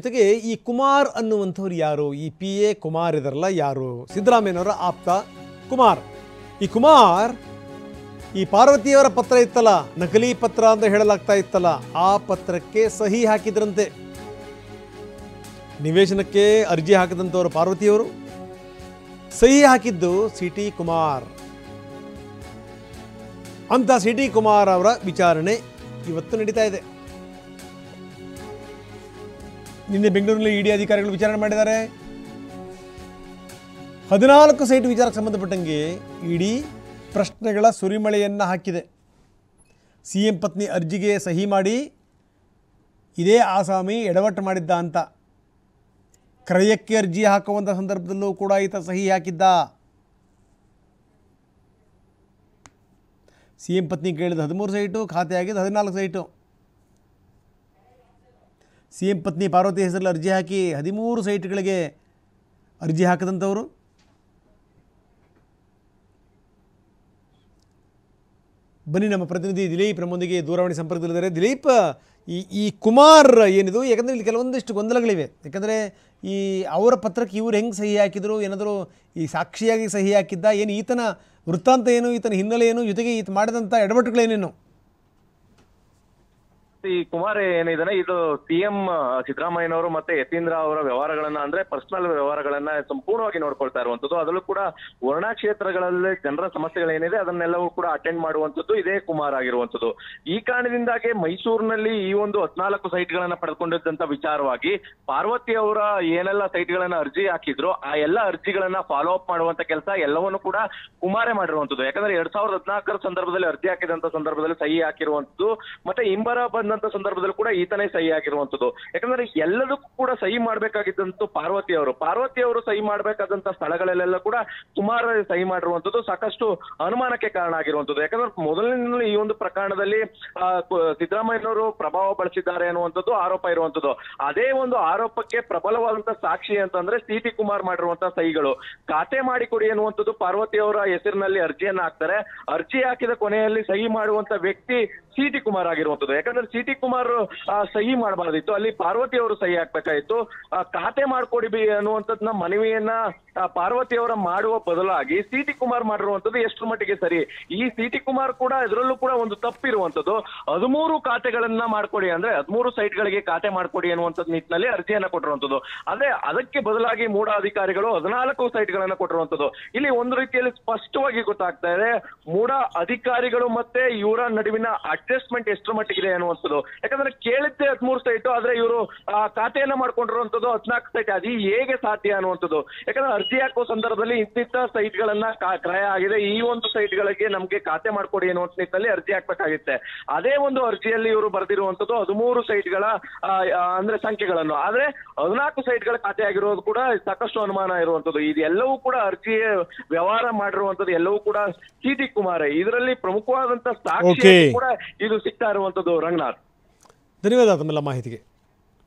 ಜೊತೆಗೆ ಈ ಕುಮಾರ್ ಅನ್ನುವಂಥವ್ರು ಯಾರು? ಈ PA ಕುಮಾರ್ ಇದರಲ್ಲ ಯಾರು? ಸಿದ್ದರಾಮಯ್ಯನವರ ಆಪ್ತ ಕುಮಾರ್. ಈ ಕುಮಾರ್ ಈ ಪಾರ್ವತಿಯವರ ಪತ್ರ ಇತ್ತಲ್ಲ, ನಕಲಿ ಪತ್ರ ಅಂತ ಹೇಳಲಾಗ್ತಾ ಇತ್ತಲ್ಲ, ಆ ಪತ್ರಕ್ಕೆ ಸಹಿ ಹಾಕಿದ್ರಂತೆ. ನಿವೇಶನಕ್ಕೆ ಅರ್ಜಿ ಹಾಕಿದಂಥವರು ಪಾರ್ವತಿಯವರು, ಸಹಿ ಹಾಕಿದ್ದು CT ಕುಮಾರ್ ಅಂತ. CT ಕುಮಾರ್ ಅವರ ವಿಚಾರಣೆ ಇವತ್ತು ನಡೀತಾ ಇದೆ. ನಿನ್ನೆ ಬೆಂಗಳೂರಿನಲ್ಲಿ ED ಅಧಿಕಾರಿಗಳು ವಿಚಾರಣೆ ಮಾಡಿದ್ದಾರೆ. 14 ಸೈಟ್ ವಿಚಾರಕ್ಕೆ ಸಂಬಂಧಪಟ್ಟಂಗೆ ED ಪ್ರಶ್ನೆಗಳ ಸುರಿಮಳೆಯನ್ನು ಹಾಕಿದೆ. CM ಪತ್ನಿ ಅರ್ಜಿಗೆ ಸಹಿ ಮಾಡಿ ಇದೇ ಆಸಾಮಿ ಎಡವಟ್ಟು ಮಾಡಿದ್ದ ಅಂತ. ಕ್ರಯಕ್ಕೆ ಅರ್ಜಿ ಹಾಕುವಂಥ ಸಂದರ್ಭದಲ್ಲೂ ಕೂಡ ಈತ ಸಹಿ ಹಾಕಿದ್ದ. CM ಪತ್ನಿ ಕೇಳಿದ 13 ಸೈಟು, ಖಾತೆ ಆಗಿದ್ದು 14 ಸೈಟು. CM ಪತ್ನಿ ಪಾರ್ವತಿ ಹೆಸರಲ್ಲಿ ಅರ್ಜಿ ಹಾಕಿ 13 ಸೈಟ್ಗಳಿಗೆ ಅರ್ಜಿ ಹಾಕಿದಂಥವರು. ಬನ್ನಿ, ನಮ್ಮ ಪ್ರತಿನಿಧಿ ದಿಲೀಪ್ ನಮ್ಮೊಂದಿಗೆ ದೂರವಾಣಿ ಸಂಪರ್ಕದಲ್ಲಿದ್ದಾರೆ. ದಿಲೀಪ್, ಈ ಕುಮಾರ್ ಏನಿದು, ಯಾಕಂದರೆ ಇಲ್ಲಿ ಕೆಲವೊಂದಿಷ್ಟು ಗೊಂದಲಗಳಿವೆ. ಯಾಕಂದರೆ ಈ ಅವರ ಪತ್ರಕ್ಕೆ ಇವ್ರು ಹೆಂಗೆ ಸಹಿ ಹಾಕಿದ್ರು, ಏನಾದರೂ ಈ ಸಾಕ್ಷಿಯಾಗಿ ಸಹಿ ಹಾಕಿದ್ದ, ಏನು ಈತನ ವೃತ್ತಾಂತ ಏನು, ಈತನ ಹಿನ್ನೆಲೆ ಏನು, ಜೊತೆಗೆ ಈತ ಮಾಡಿದಂಥ ಎಡವಟ್ಟುಗಳೇನೇನು? ಈ ಕುಮಾರ್ ಏನಿದಾನೆ, ಇದು CM ಸಿದ್ದರಾಮಯ್ಯನವರು ಮತ್ತೆ ಯತೀಂದ್ರ ಅವರ ವ್ಯವಹಾರಗಳನ್ನ, ಅಂದ್ರೆ ಪರ್ಸನಲ್ ವ್ಯವಹಾರಗಳನ್ನ ಸಂಪೂರ್ಣವಾಗಿ ನೋಡ್ಕೊಳ್ತಾ ಇರುವಂತದ್ದು. ಅದರಲ್ಲೂ ಕೂಡ ವರ್ಣಾ ಕ್ಷೇತ್ರಗಳಲ್ಲಿ ಜನರ ಸಮಸ್ಯೆಗಳೇನಿದೆ ಅದನ್ನೆಲ್ಲವೂ ಕೂಡ ಅಟೆಂಡ್ ಮಾಡುವಂತದ್ದು ಇದೇ ಕುಮಾರ್ ಆಗಿರುವಂತದ್ದು. ಈ ಕಾರಣದಿಂದಾಗಿ ಮೈಸೂರಿನಲ್ಲಿ ಈ ಒಂದು 14 ಸೈಟ್ಗಳನ್ನ ಪಡೆದುಕೊಂಡಿದ್ದಂತ ವಿಚಾರವಾಗಿ ಪಾರ್ವತಿ ಅವರ ಏನೆಲ್ಲ ಸೈಟ್ಗಳನ್ನ ಅರ್ಜಿ ಹಾಕಿದ್ರು ಆ ಎಲ್ಲ ಅರ್ಜಿಗಳನ್ನ ಫಾಲೋ ಅಪ್ ಮಾಡುವಂತ ಕೆಲಸ ಎಲ್ಲವನ್ನು ಕೂಡ ಕುಮಾರೇ ಮಾಡಿರುವಂತದ್ದು. ಯಾಕಂದ್ರೆ 2014 ಸಂದರ್ಭದಲ್ಲಿ ಅರ್ಜಿ ಹಾಕಿದಂತ ಸಂದರ್ಭದಲ್ಲಿ ಸಹಿ ಹಾಕಿರುವಂತದ್ದು, ಮತ್ತೆ ಇಂಬರ ಬಂದ ಸಂದರ್ಭದಲ್ಲಿ ಕೂಡ ಈತನೇ ಸಹಿ ಆಗಿರುವಂತದ್ದು. ಯಾಕಂದ್ರೆ ಎಲ್ಲದಕ್ಕೂ ಕೂಡ ಸಹಿ ಮಾಡ್ಬೇಕಾಗಿದ್ದಂತೂ ಪಾರ್ವತಿ ಅವರು ಸಹಿ ಮಾಡ್ಬೇಕಾದಂತ ಸ್ಥಳಗಳಲ್ಲೆಲ್ಲ ಕೂಡ ಕುಮಾರ್ ಸಹಿ ಮಾಡಿರುವಂತದ್ದು ಸಾಕಷ್ಟು ಅನುಮಾನಕ್ಕೆ ಕಾರಣ ಆಗಿರುವಂತದ್ದು. ಯಾಕಂದ್ರೆ ಮೊದಲಿನಿಂದಲೂ ಈ ಒಂದು ಪ್ರಕರಣದಲ್ಲಿ ಸಿದ್ದರಾಮಯ್ಯನವರು ಪ್ರಭಾವ ಬಳಸಿದ್ದಾರೆ ಅನ್ನುವಂಥದ್ದು ಆರೋಪ ಇರುವಂತದ್ದು. ಅದೇ ಒಂದು ಆರೋಪಕ್ಕೆ ಪ್ರಬಲವಾದಂತ ಸಾಕ್ಷಿ ಅಂತಂದ್ರೆ CT ಕುಮಾರ್ ಮಾಡಿರುವಂತಹ ಸಹಿಗಳು. ಖಾತೆ ಮಾಡಿಕೊಡಿ ಅನ್ನುವಂಥದ್ದು ಪಾರ್ವತಿ ಅವರ ಹೆಸರಿನಲ್ಲಿ ಅರ್ಜಿಯನ್ನ ಹಾಕ್ತಾರೆ. ಅರ್ಜಿ ಹಾಕಿದ ಕೊನೆಯಲ್ಲಿ ಸಹಿ ಮಾಡುವಂತ ವ್ಯಕ್ತಿ CT ಕುಮಾರ್ ಆಗಿರುವಂತದ್ದು. ಯಾಕಂದ್ರೆ CT ಕುಮಾರ್ ಸಹಿ ಮಾಡಬಾರ್ದಿತ್ತು, ಅಲ್ಲಿ ಪಾರ್ವತಿ ಅವರು ಸಹಿ ಹಾಕ್ಬೇಕಾಗಿತ್ತು. ಖಾತೆ ಮಾಡ್ಕೊಡಿ ಅನ್ನುವಂಥದ್ನ ಮನವಿಯನ್ನ ಪಾರ್ವತಿ ಅವರ ಮಾಡುವ ಬದಲಾಗಿ CT ಕುಮಾರ್ ಮಾಡಿರುವಂತದ್ದು ಎಷ್ಟರ ಮಟ್ಟಿಗೆ ಸರಿ? ಈ CT ಕುಮಾರ್ ಕೂಡ ಇದರಲ್ಲೂ ಕೂಡ ಒಂದು ತಪ್ಪಿರುವಂತದ್ದು. 13 ಖಾತೆಗಳನ್ನ ಮಾಡ್ಕೊಡಿ, ಅಂದ್ರೆ 13 ಸೈಟ್ಗಳಿಗೆ ಖಾತೆ ಮಾಡ್ಕೊಡಿ ಅನ್ನುವಂಥದ್ದು ನಿಟ್ಟಿನಲ್ಲಿ ಅರ್ಜಿಯನ್ನ ಕೊಟ್ಟಿರುವಂತದ್ದು. ಆದ್ರೆ ಅದಕ್ಕೆ ಬದಲಾಗಿ ಮೂಢ ಅಧಿಕಾರಿಗಳು 14 ಸೈಟ್ಗಳನ್ನ ಕೊಟ್ಟಿರುವಂತದ್ದು. ಇಲ್ಲಿ ಒಂದು ರೀತಿಯಲ್ಲಿ ಸ್ಪಷ್ಟವಾಗಿ ಗೊತ್ತಾಗ್ತಾ ಇದೆ ಮೂಢ ಅಧಿಕಾರಿಗಳು ಮತ್ತೆ ಇವರ ನಡುವಿನ ಅಡ್ಜಸ್ಟ್ಮೆಂಟ್ ಎಷ್ಟರ ಮಟ್ಟಿಗಿದೆ ಅನ್ನುವಂಥದ್ದು. ಯಾಕಂದ್ರೆ ಕೇಳಿದ್ದೆ 13 ಸೈಟು, ಆದ್ರೆ ಇವರು ಖಾತೆಯನ್ನ ಮಾಡ್ಕೊಂಡಿರುವಂತದ್ದು 14 ಸೈಟ್. ಅದು ಹೇಗೆ ಸಾಧ್ಯ ಅನ್ನುವಂಥದ್ದು? ಯಾಕಂದ್ರೆ ಅರ್ಜಿ ಹಾಕುವ ಸಂದರ್ಭದಲ್ಲಿ ಇಂತಿಂತ ಸೈಟ್ಗಳನ್ನ ಕ್ರಯ ಆಗಿದೆ, ಈ ಒಂದು ಸೈಟ್ಗಳಿಗೆ ನಮ್ಗೆ ಖಾತೆ ಮಾಡ್ಕೊಡಿ ಅನ್ನುವಂತ ನಿಟ್ಟಿನಲ್ಲಿ ಅರ್ಜಿ ಹಾಕ್ಬೇಕಾಗುತ್ತೆ. ಅದೇ ಒಂದು ಅರ್ಜಿಯಲ್ಲಿ ಇವರು ಬರೆದಿರುವಂತದ್ದು 13 ಸೈಟ್ಗಳ ಅಂದ್ರೆ ಸಂಖ್ಯೆಗಳನ್ನು, ಆದ್ರೆ 14 ಸೈಟ್ಗಳ ಖಾತೆ ಆಗಿರೋದು ಕೂಡ ಸಾಕಷ್ಟು ಅನುಮಾನ ಇರುವಂತದ್ದು. ಇದೆಲ್ಲವೂ ಕೂಡ ಅರ್ಜಿ ವ್ಯವಹಾರ ಮಾಡಿರುವಂತದ್ದು ಎಲ್ಲವೂ ಕೂಡ CT ಕುಮಾರ್. ಇದರಲ್ಲಿ ಪ್ರಮುಖವಾದಂತ ಸಾಕ್ಷಿ ಕೂಡ ಇದು ಸಿಗ್ತಾ ಇರುವಂತದ್ದು. ರಂಗನಾಥ್, ಧನ್ಯವಾದ ತಮ್ಮೆಲ್ಲ ಮಾಹಿತಿಗೆ.